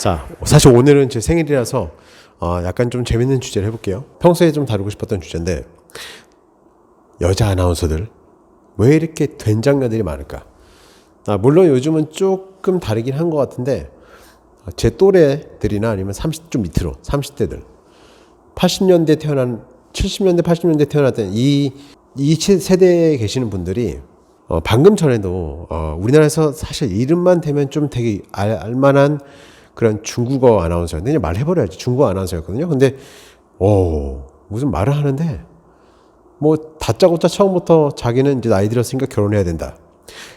자, 사실 오늘은 제 생일이라서 약간 좀 재밌는 주제를 해볼게요. 평소에 좀 다루고 싶었던 주제인데, 여자 아나운서들 왜 이렇게 된장녀들이 많을까? 물론 요즘은 조금 다르긴 한 것 같은데, 제 또래들이나 아니면 30 좀 밑으로 30대들 80년대 태어난 70년대 80년대 태어났던 이 세대에 계시는 분들이 방금 전에도 우리나라에서 사실 이름만 대면 좀 되게 알만한 그런 중국어 아나운서였는데, 그냥 말해버려야지. 중국어 아나운서였거든요. 근데 무슨 말을 하는데 뭐 다짜고짜 처음부터 자기는 이제 나이 들었으니까 결혼해야 된다.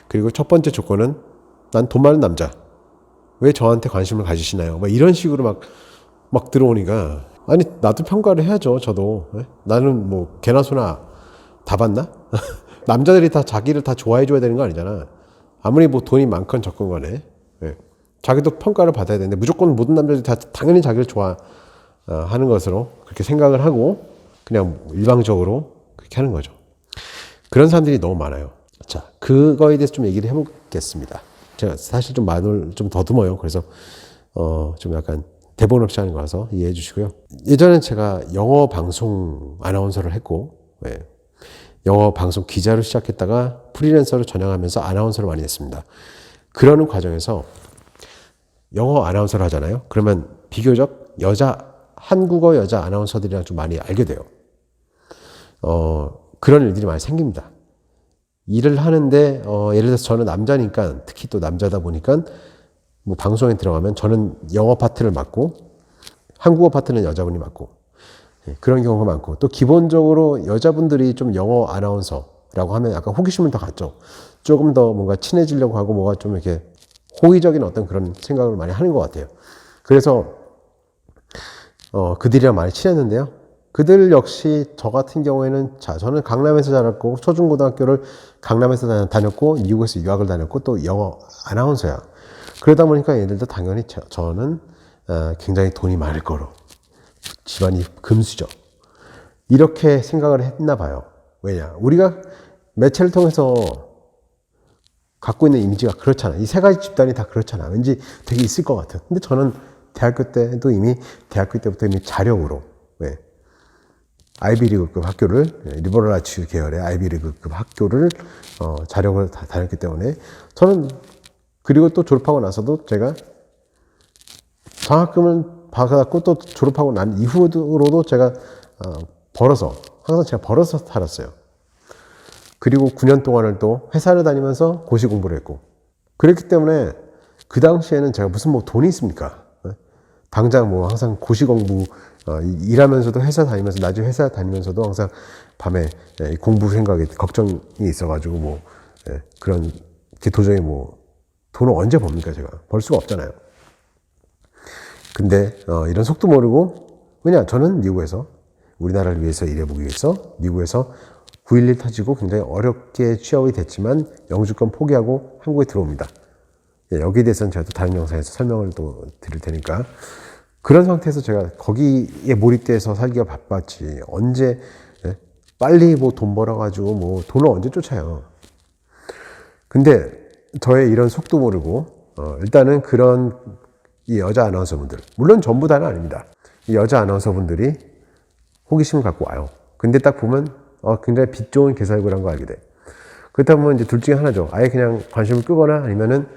그리고 첫 번째 조건은 난 돈 많은 남자. 왜 저한테 관심을 가지시나요? 막 이런 식으로 막 들어오니까, 아니 나도 평가를 해야죠. 저도. 나는 뭐 개나 소나 다 봤나? 남자들이 다 자기를 다 좋아해 줘야 되는 거 아니잖아. 아무리 뭐 돈이 많건 적건 간에. 자기도 평가를 받아야 되는데, 무조건 모든 남자들이 다 당연히 자기를 좋아하는 것으로 그렇게 생각을 하고 그냥 일방적으로 그렇게 하는 거죠. 그런 사람들이 너무 많아요. 자, 그거에 대해서 좀 얘기를 해보겠습니다. 제가 사실 좀 말을 좀 더듬어요. 그래서 좀 약간 대본 없이 하는 거라서 이해해 주시고요. 예전엔 제가 영어 방송 아나운서를 했고, 영어 방송 기자로 시작했다가 프리랜서로 전향하면서 아나운서를 많이 했습니다. 그러는 과정에서 영어 아나운서를 하잖아요. 그러면 비교적 한국어 여자 아나운서들이랑 좀 많이 알게 돼요. 그런 일들이 많이 생깁니다. 일을 하는데, 예를 들어서 저는 남자니까, 특히 또 남자다 보니까, 뭐 방송에 들어가면 저는 영어 파트를 맡고, 한국어 파트는 여자분이 맡고, 그런 경우가 많고, 또 기본적으로 여자분들이 좀 영어 아나운서라고 하면 약간 호기심을 더 갖죠. 조금 더 뭔가 친해지려고 하고, 뭐가 좀 이렇게 호의적인 어떤 그런 생각을 많이 하는 것 같아요. 그래서 그들이랑 많이 친했는데요. 그들 역시 저 같은 경우에는, 저는 강남에서 자랐고 초중고등학교를 강남에서 다녔고 미국에서 유학을 다녔고 또 영어 아나운서야. 그러다 보니까 얘들도 당연히 저는 굉장히 돈이 많을 거로, 집안이 금수저, 이렇게 생각을 했나 봐요. 왜냐, 우리가 매체를 통해서 갖고 있는 이미지가 그렇잖아. 이 세 가지 집단이 다 그렇잖아. 왠지 되게 있을 것 같아. 근데 저는 대학교 때부터 이미 자력으로, 아이비리그급 학교를, 리버럴 아츠 계열의 아이비리그급 학교를 자력을 다 다녔기 때문에, 저는, 그리고 또 졸업하고 나서도 제가 장학금을 받았고 또 졸업하고 난 이후로도 제가 항상 제가 벌어서 살았어요. 그리고 9년 동안을 또 회사를 다니면서 고시 공부를 했고, 그랬기 때문에 그 당시에는 제가 무슨 뭐 돈이 있습니까? 당장 뭐 항상 고시 공부, 일하면서도 낮에 회사 다니면서도 항상 밤에 공부 생각에 걱정이 있어가지고 그런 게 도저히 돈을 언제 법니까? 제가 벌 수가 없잖아요. 근데 이런 속도 모르고, 왜냐, 저는 미국에서 우리나라를 위해서 일해보기 위해서 미국에서 9.11 터지고 굉장히 어렵게 취업이 됐지만 영주권 포기하고 한국에 들어옵니다. 여기에 대해서는 제가 또 다른 영상에서 설명을 또 드릴 테니까. 그런 상태에서 제가 거기에 몰입돼서 살기가 바빴지, 언제 빨리 돈 벌어가지고 돈을 언제 쫓아요. 근데 저의 이런 속도 모르고 일단은 그런 이 여자 아나운서분들, 물론 전부 다는 아닙니다. 이 여자 아나운서분들이 호기심을 갖고 와요. 근데 딱 보면 굉장히 빛 좋은 개살구란 거 알게 돼. 그렇다 보면 이제 둘 중에 하나죠. 아예 그냥 관심을 끄거나 아니면은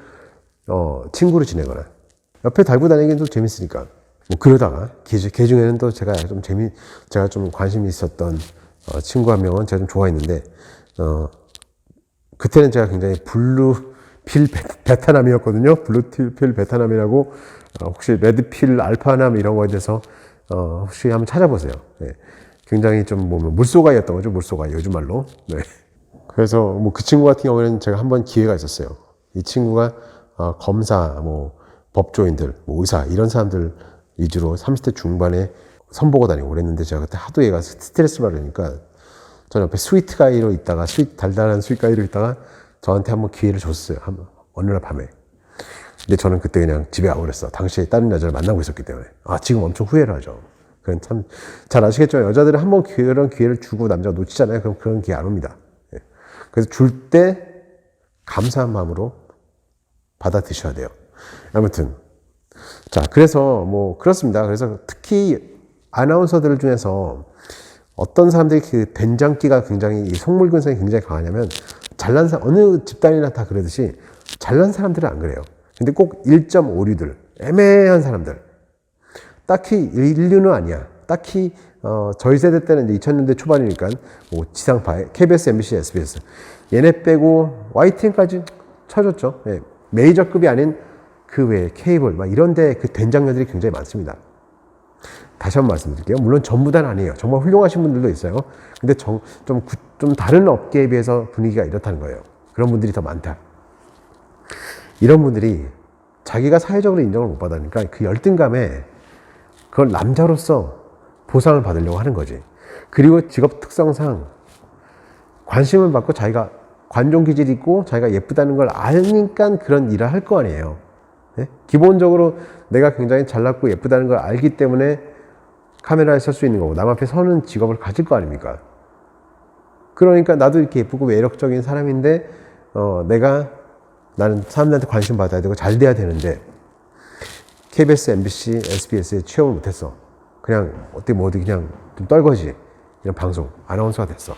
친구로 지내거나, 옆에 달고 다니기도 재밌으니까. 그러다가 걔 중에는 또 제가 좀 관심이 있었던 친구 한 명은 제가 좀 좋아했는데, 그때는 제가 굉장히 블루필 베타남이었거든요. 블루필 베타남이라고, 혹시 레드필 알파남 이런 거에 대해서 혹시 한번 찾아보세요. 굉장히 좀 물소가이였던 거죠. 물소가이, 요즘 말로. 그래서 그 친구 같은 경우에는 제가 한번 기회가 있었어요. 이 친구가 검사, 법조인들, 의사, 이런 사람들 위주로 30대 중반에 선보고 다니고 그랬는데, 제가 그때 하도 얘가 스트레스 받으니까 저는 옆에 스위트가이로 있다가, 달달한 스윗가이로 있다가 저한테 한번 기회를 줬어요. 어느 날 밤에. 근데 저는 그때 그냥 집에 와버렸어. 당시에 다른 여자를 만나고 있었기 때문에. 지금 엄청 후회를 하죠. 그건 참 잘 아시겠죠? 여자들은 한번 그런 기회를 주고 남자가 놓치잖아요. 그럼 그런 기회 안 옵니다. 그래서 줄 때 감사한 마음으로 받아 드셔야 돼요. 아무튼 자, 그래서 뭐 그렇습니다. 그래서 특히 아나운서들 중에서 어떤 사람들이 그 된장기가 굉장히 이 속물근성이 굉장히 강하냐면 잘난 사람 어느 집단이나 다 그러듯이 잘난 사람들은 안 그래요. 근데 꼭 1.5류들 애매한 사람들 딱히 인류는 아니야. 딱히 저희 세대 때는 이제 2000년대 초반이니까 뭐 지상파 KBS, MBC, SBS 얘네 빼고 YTN까지 쳐줬죠. 예. 메이저급이 아닌 그 외에 케이블 막 이런데 그 된장녀들이 굉장히 많습니다. 다시 한번 말씀드릴게요. 물론 전부 다는 아니에요. 정말 훌륭하신 분들도 있어요. 근데 좀 다른 업계에 비해서 분위기가 이렇다는 거예요. 그런 분들이 더 많다. 이런 분들이 자기가 사회적으로 인정을 못 받으니까 그 열등감에 그걸 남자로서 보상을 받으려고 하는 거지. 그리고 직업 특성상 관심을 받고 자기가 관종 기질이 있고 자기가 예쁘다는 걸 아니까 그런 일을 할 거 아니에요. 네? 기본적으로 내가 굉장히 잘났고 예쁘다는 걸 알기 때문에 카메라에 설 수 있는 거고 남 앞에 서는 직업을 가질 거 아닙니까? 그러니까 나도 이렇게 예쁘고 매력적인 사람인데 나는 사람들한테 관심 받아야 되고 잘 돼야 되는데 KBS, MBC, SBS에 취업을 못했어. 그냥 어디 그냥 좀 떨거지 이런 방송 아나운서가 됐어.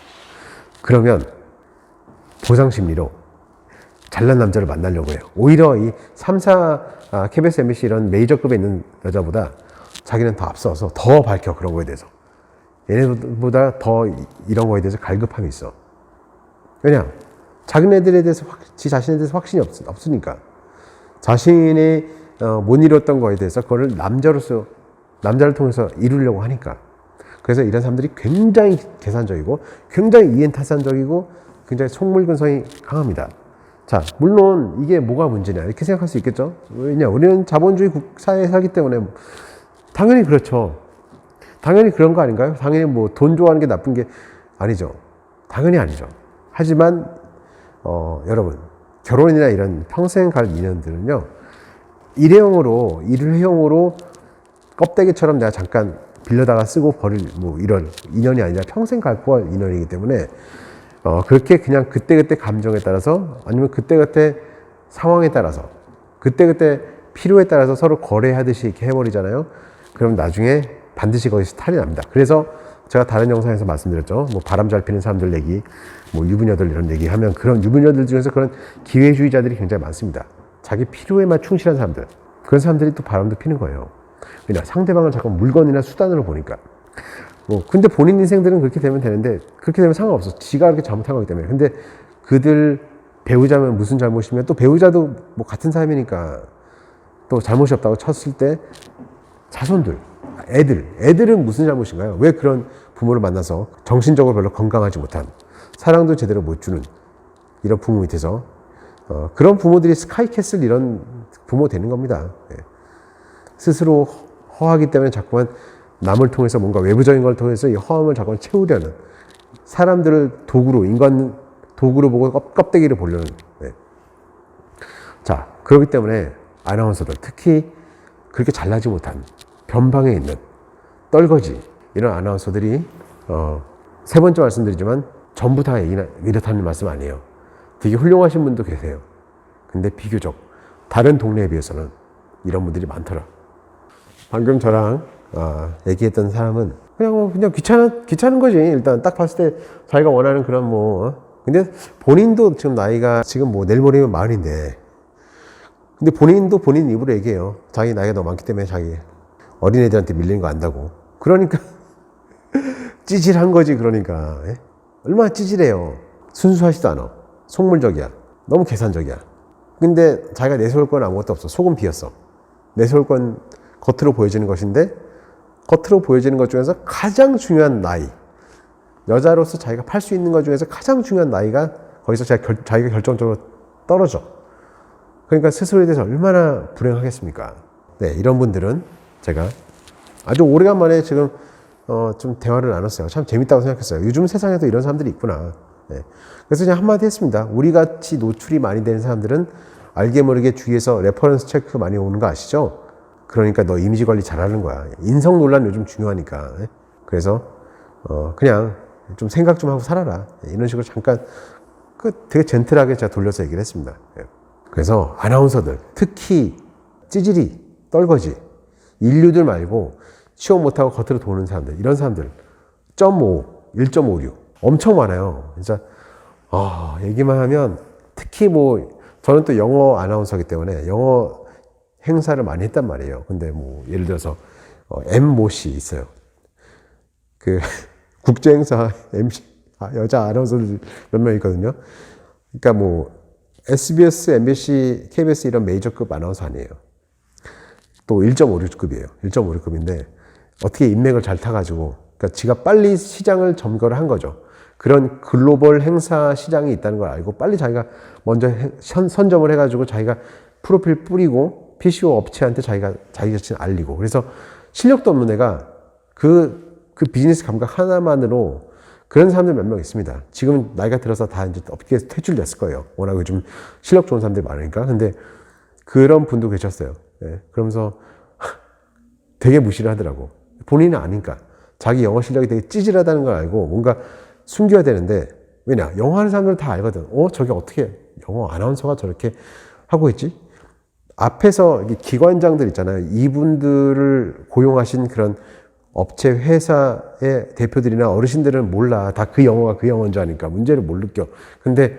그러면 보상심리로 잘난 남자를 만나려고 해요. 오히려 이 3, 4 KBS, MBC 이런 메이저급에 있는 여자보다 자기는 더 앞서서 더 밝혀 그런 거에 대해서. 얘네보다 더 이런 거에 대해서 갈급함이 있어. 왜냐? 자기네들에 대해서 지 자신에 대해서 확신이 없으니까. 자신이 못 이뤘던 거에 대해서 그거를 남자를 통해서 이루려고 하니까. 그래서 이런 사람들이 굉장히 계산적이고 굉장히 이해타산적이고 굉장히 속물근성이 강합니다. 자, 물론 이게 뭐가 문제냐 이렇게 생각할 수 있겠죠. 왜냐? 우리는 자본주의 사회에 살기 때문에 당연히 그렇죠. 당연히 그런 거 아닌가요? 당연히 뭐 돈 좋아하는 게 나쁜 게 아니죠. 당연히 아니죠. 하지만 여러분 결혼이나 이런 평생 갈 인연들은요 일회용으로 껍데기처럼 내가 잠깐 빌려다가 쓰고 버릴 뭐 이런 인연이 아니라 평생 갈 거할 인연이기 때문에 그렇게 그냥 그때그때 감정에 따라서 아니면 그때그때 상황에 따라서 그때그때 필요에 따라서 서로 거래하듯이 이렇게 해버리잖아요. 그럼 나중에 반드시 거기서 탈이 납니다. 그래서 제가 다른 영상에서 말씀드렸죠. 뭐 바람 잘 피는 사람들 얘기, 뭐 유부녀들 이런 얘기 하면 그런 유부녀들 중에서 그런 기회주의자들이 굉장히 많습니다. 자기 필요에만 충실한 사람들. 그런 사람들이 또 바람도 피는 거예요. 왜냐? 상대방을 자꾸 물건이나 수단으로 보니까. 근데 본인 인생들은 그렇게 되면 되는데, 그렇게 되면 상관없어. 지가 그렇게 잘못한 거기 때문에. 근데 그들 배우자면 무슨 잘못이면 또 배우자도 뭐 같은 사람이니까 또 잘못이 없다고 쳤을 때 자손들, 애들은 무슨 잘못인가요? 왜 그런 부모를 만나서 정신적으로 별로 건강하지 못한 사랑도 제대로 못 주는 이런 부모 밑에서 그런 부모들이 스카이캐슬 이런 부모 되는 겁니다. 스스로 허하기 때문에 자꾸만 남을 통해서 뭔가 외부적인 걸 통해서 이 허함을 자꾸만 채우려는 사람들을 인간 도구로 보고 껍데기를 보려는. 자, 그렇기 때문에 아나운서들 특히 그렇게 잘나지 못한 변방에 있는 떨거지 이런 아나운서들이 세 번째 말씀드리지만 전부 다 이렇다는 말씀 아니에요. 되게 훌륭하신 분도 계세요. 근데 비교적 다른 동네에 비해서는 이런 분들이 많더라. 방금 저랑 얘기했던 사람은 그냥 귀찮은 거지. 일단 딱 봤을 때 자기가 원하는 그런 근데 본인도 지금 나이가 지금 내일 모레면 40인데 근데 본인도 본인 입으로 얘기해요. 자기 나이가 너무 많기 때문에 자기 어린애들한테 밀리는 거 안다고. 그러니까 찌질한 거지. 그러니까 얼마나 찌질해요. 순수하지도 않아. 속물적이야. 너무 계산적이야. 근데 자기가 내세울 건 아무것도 없어. 속은 비었어. 내세울 건 겉으로 보여지는 것인데 겉으로 보여지는 것 중에서 가장 중요한 나이, 여자로서 자기가 팔 수 있는 것 중에서 가장 중요한 나이가 거기서 자기가 결정적으로 떨어져. 그러니까 스스로에 대해서 얼마나 불행하겠습니까? 네, 이런 분들은 제가 아주 오래간만에 지금 좀 대화를 나눴어요. 참 재밌다고 생각했어요. 요즘 세상에도 이런 사람들이 있구나. 네. 그래서 그냥 한마디 했습니다. 우리 같이 노출이 많이 되는 사람들은 알게 모르게 주위에서 레퍼런스 체크 많이 오는 거 아시죠? 그러니까 너 이미지 관리 잘하는 거야. 인성 논란 요즘 중요하니까. 네. 그래서 그냥 좀 생각 좀 하고 살아라. 네. 이런 식으로 잠깐 되게 젠틀하게 제가 돌려서 얘기를 했습니다. 네. 그래서 아나운서들 특히 찌질이 떨거지, 인류들 말고 취업 못하고 겉으로 도는 사람들, 이런 사람들 0.5, 1.56 엄청 많아요. 진짜 얘기만 하면 특히 뭐 저는 또 영어 아나운서이기 때문에 영어 행사를 많이 했단 말이에요. 근데 뭐 예를 들어서 M모씨 있어요. 그 국제행사 MC 여자 아나운서들 몇 명 있거든요. 그러니까 뭐 SBS, MBC, KBS 이런 메이저급 아나운서 아니에요. 또 1.56급이에요. 1.56급인데 어떻게 인맥을 잘 타가지고, 그러니까 지가 빨리 시장을 점거를 한 거죠. 그런 글로벌 행사 시장이 있다는 걸 알고 빨리 자기가 먼저 선점을 해가지고 자기가 프로필 뿌리고 PCO 업체한테 자기 자신을 알리고, 그래서 실력도 없는 애가 그 비즈니스 감각 하나만으로 그런 사람들 몇 명 있습니다. 지금 나이가 들어서 다 이제 업계에서 퇴출됐을 거예요. 워낙 요즘 실력 좋은 사람들이 많으니까. 근데 그런 분도 계셨어요. 예, 그러면서 되게 무시를 하더라고. 본인은 아니까. 자기 영어 실력이 되게 찌질하다는 걸 알고 뭔가 숨겨야 되는데, 왜냐? 영어 하는 사람들은 다 알거든. 저게 어떻게 영어 아나운서가 저렇게 하고 있지? 앞에서 기관장들 있잖아요. 이분들을 고용하신 그런 업체 회사의 대표들이나 어르신들은 몰라. 다 그 영어가 그 영어인 줄 아니까 문제를 못 느껴. 근데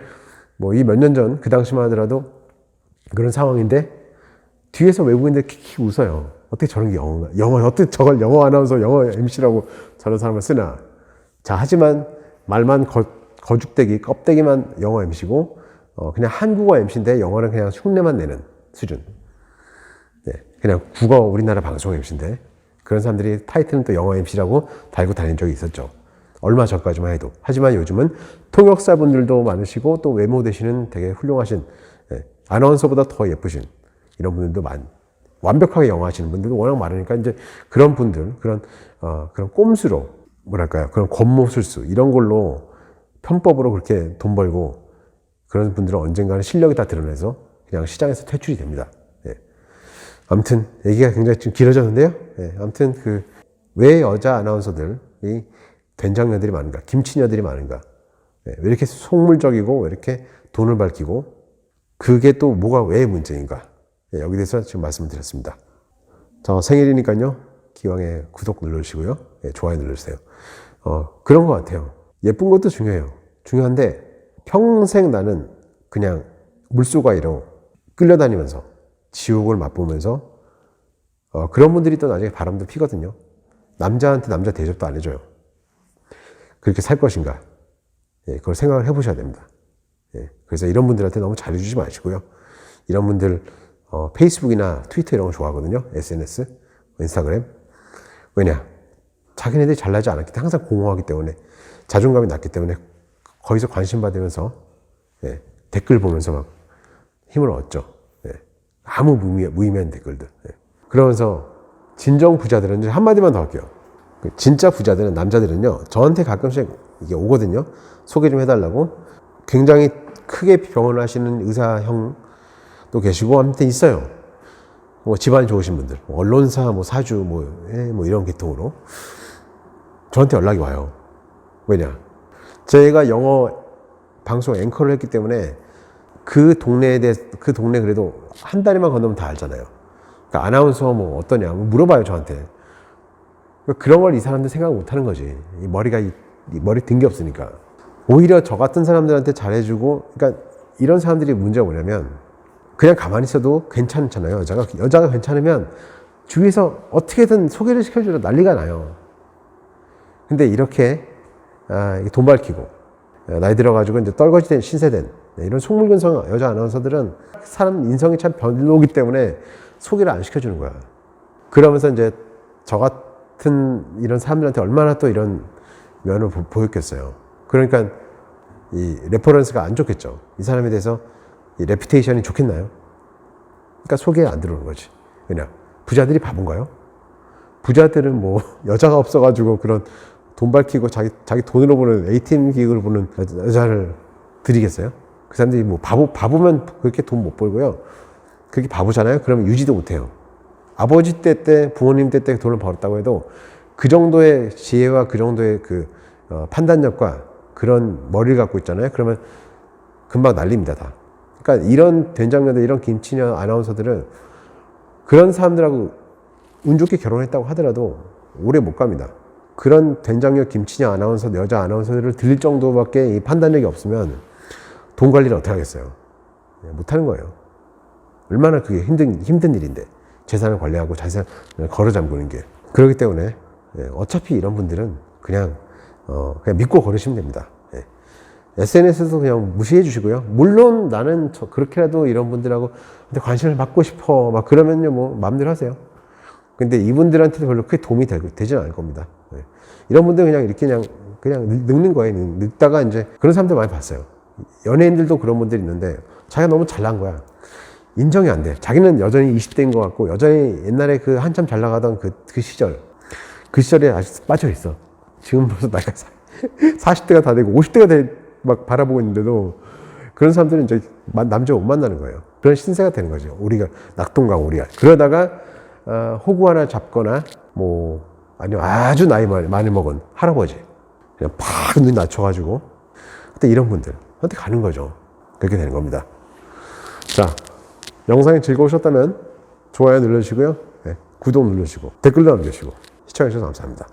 뭐 이 몇 년 전 그 당시만 하더라도 그런 상황인데 뒤에서 외국인들 킥킥 웃어요. 어떻게 저런 게 영어 어떻게 저걸 영어 아나운서, 영어 MC라고 저런 사람을 쓰나. 자, 하지만 말만 거죽대기, 껍데기만 영어 MC고 그냥 한국어 MC인데 영어는 그냥 흉내만 내는 수준. 네, 그냥 국어 우리나라 방송 MC인데 그런 사람들이 타이틀은 또 영어 MC라고 달고 다닌 적이 있었죠. 얼마 전까지만 해도. 하지만 요즘은 통역사분들도 많으시고 또 외모 되시는 되게 훌륭하신, 아나운서보다 더 예쁘신 이런 분들도 완벽하게 영어 하시는 분들도 워낙 많으니까 이제 그런 분들, 그런 꼼수로, 뭐랄까요, 그런 권모술수 이런 걸로 편법으로 그렇게 돈 벌고, 그런 분들은 언젠가는 실력이 다 드러내서 그냥 시장에서 퇴출이 됩니다. 예. 아무튼 얘기가 굉장히 좀 길어졌는데요. 예. 아무튼 왜 여자 아나운서들이 된장녀들이 많은가, 김치녀들이 많은가, 예. 왜 이렇게 속물적이고 왜 이렇게 돈을 밝히고, 그게 또 뭐가 왜 문제인가, 예. 여기 대해서 지금 말씀을 드렸습니다. 저 생일이니까요, 기왕에 구독 눌러주시고요, 예. 좋아요 눌러주세요. 그런 것 같아요. 예쁜 것도 중요해요. 중요한데 평생 나는 그냥 물소가이로 끌려다니면서 지옥을 맛보면서 그런 분들이 또 나중에 바람도 피거든요. 남자한테 남자 대접도 안 해줘요. 그렇게 살 것인가? 예, 그걸 생각을 해보셔야 됩니다. 예, 그래서 이런 분들한테 너무 잘해주지 마시고요. 이런 분들 페이스북이나 트위터 이런 거 좋아하거든요. SNS, 인스타그램. 왜냐? 자기네들이 잘나지 않았기 때문에, 항상 공허하기 때문에, 자존감이 낮기 때문에 거기서 관심 받으면서, 예, 댓글 보면서 막 힘을 얻죠. 예, 아무 무의미한 댓글들. 예. 그러면서 진정 부자들은, 이제 한마디만 더 할게요. 진짜 부자들은, 남자들은요, 저한테 가끔씩 이게 오거든요. 소개 좀 해달라고. 굉장히 크게 병원을 하시는 의사 형도 계시고, 아무튼 있어요. 뭐 집안이 좋으신 분들, 뭐 언론사, 뭐 사주, 뭐 이런 계통으로 저한테 연락이 와요. 왜냐? 제가 영어 방송 앵커를 했기 때문에 그 동네 그래도 한 다리만 건너면 다 알잖아요. 그러니까 아나운서 뭐 어떠냐 물어봐요, 저한테. 그런 걸 이 사람들 생각 못 하는 거지. 이 머리 든 게 없으니까. 오히려 저 같은 사람들한테 잘해주고, 그러니까 이런 사람들이 문제가 뭐냐면, 그냥 가만히 있어도 괜찮잖아요. 여자가 괜찮으면 주위에서 어떻게든 소개를 시켜주려 난리가 나요. 근데 이렇게 돈 밝히고 나이 들어가지고 이제 떨거지된 신세된 이런 속물근성 여자 아나운서들은 사람 인성이 참 별로기 때문에 소개를 안 시켜주는 거야. 그러면서 이제 저 같은 이런 사람들한테 얼마나 또 이런 면을 보였겠어요. 그러니까 이 레퍼런스가 안 좋겠죠. 이 사람에 대해서 이 레퓨테이션이 좋겠나요? 그러니까 소개가 안 들어오는 거지. 왜냐? 부자들이 바본가요? 부자들은 뭐 여자가 없어가지고 그런 돈 밝히고 자기 돈으로 보는 ATM 기획을 보는 여자를 드리겠어요? 그 사람들이 뭐 바보면 그렇게 돈 못 벌고요. 그렇게 바보잖아요? 그러면 유지도 못 해요. 아버지 때 부모님 때 돈을 벌었다고 해도 그 정도의 지혜와 그 정도의 판단력과 그런 머리를 갖고 있잖아요. 그러면 금방 날립니다, 다. 그러니까 이런 된장녀들, 이런 김치녀 아나운서들은 그런 사람들하고 운 좋게 결혼했다고 하더라도 오래 못 갑니다. 그런 된장녀 김치녀 아나운서, 여자 아나운서들을 들릴 정도밖에 이 판단력이 없으면 돈 관리를 어떻게 하겠어요? 못하는 거예요. 얼마나 그게 힘든 일인데. 재산을 관리하고 재산을 걸어 잠그는 게. 그렇기 때문에 어차피 이런 분들은 그냥 믿고 걸으시면 됩니다. SNS에서 그냥 무시해 주시고요. 물론 나는 그렇게라도 이런 분들하고 관심을 받고 싶어. 막 그러면요, 뭐, 마음대로 하세요. 근데 이분들한테도 별로 크게 도움이 되지는 않을 겁니다. 이런 분들 그냥 이렇게 그냥 늙는 거예요. 늙다가 이제 그런 사람들 많이 봤어요. 연예인들도 그런 분들이 있는데 자기가 너무 잘난 거야. 인정이 안 돼. 자기는 여전히 20대인 것 같고 여전히 옛날에 그 한참 잘 나가던 그 시절에 아직 빠져 있어. 지금 벌써 나이가 40대가 다 되고 50대가 막 바라보고 있는데도 그런 사람들은 이제 남자 못 만나는 거예요. 그런 신세가 되는 거죠. 우리가 낙동강 우리가 그러다가 호구 하나 잡거나 뭐 아니면 아주 나이 많이 먹은 할아버지 그냥 팍 눈 낮춰가지고 그때 이런 분들한테 가는 거죠. 그렇게 되는 겁니다. 자, 영상이 즐거우셨다면 좋아요 눌러주시고요. 구독 눌러주시고 댓글도 남겨주시고 시청해주셔서 감사합니다.